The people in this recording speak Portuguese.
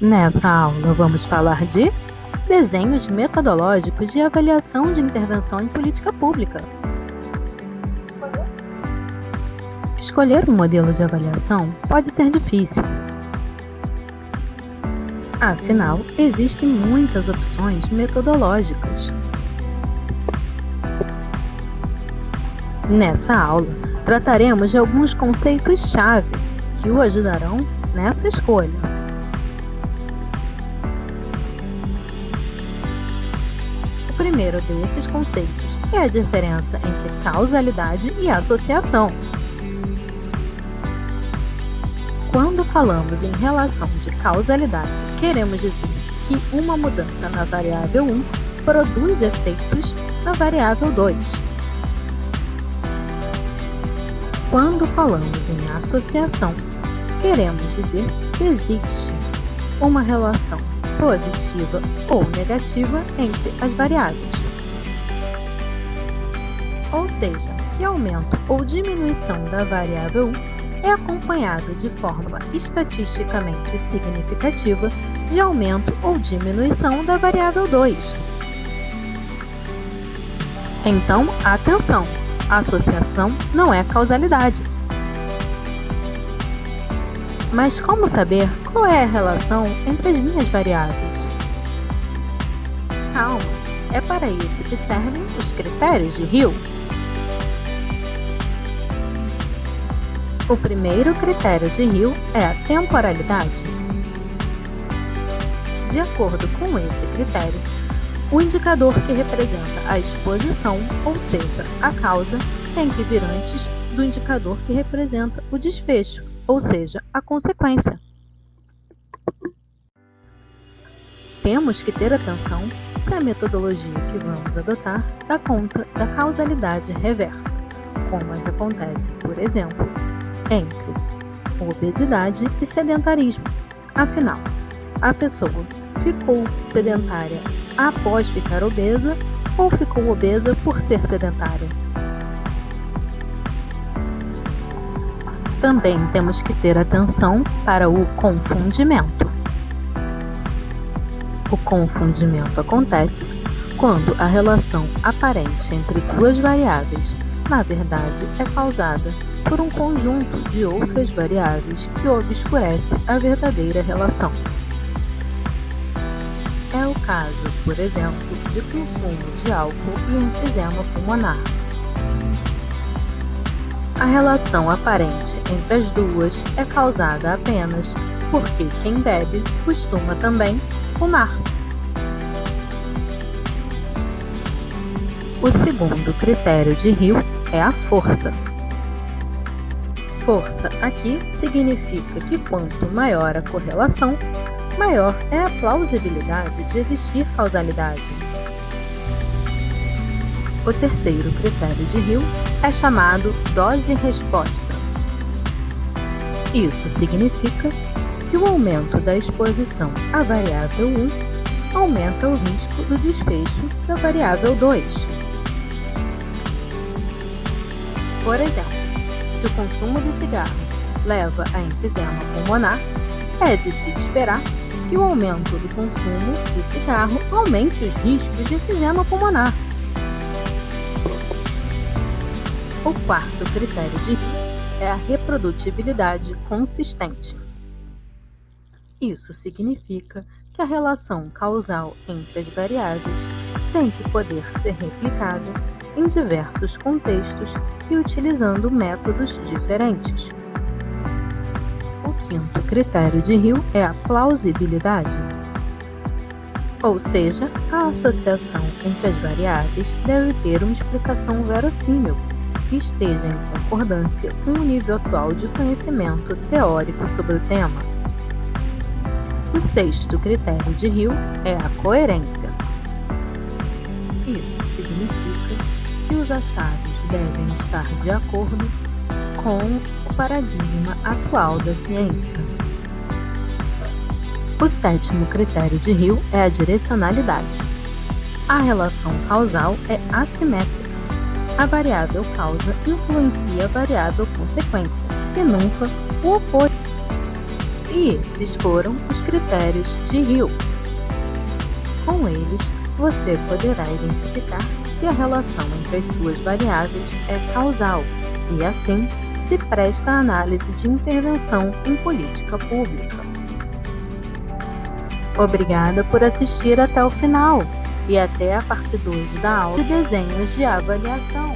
Nessa aula, vamos falar de desenhos metodológicos de avaliação de intervenção em política pública. Escolher um modelo de avaliação pode ser difícil. Afinal, existem muitas opções metodológicas. Nessa aula, trataremos de alguns conceitos-chave que o ajudarão nessa escolha. O primeiro desses conceitos é a diferença entre causalidade e associação. Quando falamos em relação de causalidade, queremos dizer que uma mudança na variável 1 produz efeitos na variável 2. Quando falamos em associação, queremos dizer que existe uma relação positiva ou negativa entre as variáveis. Ou seja, que aumento ou diminuição da variável 1 é acompanhado de forma estatisticamente significativa de aumento ou diminuição da variável 2. Então, atenção! A associação não é causalidade. Mas como saber qual é a relação entre as minhas variáveis? Calma, é para isso que servem os critérios de Hill. O primeiro critério de Hill é a temporalidade. De acordo com esse critério, o indicador que representa a exposição, ou seja, a causa, tem que vir antes do indicador que representa o desfecho, ou seja, a consequência. Temos que ter atenção se a metodologia que vamos adotar dá conta da causalidade reversa, como acontece, por exemplo, entre obesidade e sedentarismo. Afinal, a pessoa ficou sedentária após ficar obesa ou ficou obesa por ser sedentária? Também temos que ter atenção para o confundimento. O confundimento acontece quando a relação aparente entre duas variáveis, na verdade, é causada por um conjunto de outras variáveis que obscurece a verdadeira relação. É o caso, por exemplo, de consumo de álcool e enfisema pulmonar. A relação aparente entre as duas é causada apenas porque quem bebe costuma também fumar. O segundo critério de Hill é a força. Força aqui significa que quanto maior a correlação, maior é a plausibilidade de existir causalidade. O terceiro critério de Hill é chamado dose-resposta. Isso significa que o aumento da exposição à variável 1 aumenta o risco do desfecho da variável 2. Por exemplo, se o consumo de cigarro leva a enfisema pulmonar, é de se esperar que o aumento do consumo de cigarro aumente os riscos de enfisema pulmonar. O quarto critério de Hill é a reprodutibilidade consistente. Isso significa que a relação causal entre as variáveis tem que poder ser replicada em diversos contextos e utilizando métodos diferentes. O quinto critério de Hill é a plausibilidade, ou seja, a associação entre as variáveis deve ter uma explicação verossímil que esteja em concordância com o nível atual de conhecimento teórico sobre o tema. O sexto critério de Hill é a coerência. Isso significa que os achados devem estar de acordo com o paradigma atual da ciência. O sétimo critério de Hill é a direcionalidade. A relação causal é assimétrica. A variável causa influencia a variável consequência e nunca o oposto. E esses foram os critérios de Hill. Com eles, você poderá identificar se a relação entre as suas variáveis é causal e, assim, se presta à análise de intervenção em política pública. Obrigada por assistir até o final e até a parte 2 da aula de desenhos de avaliação.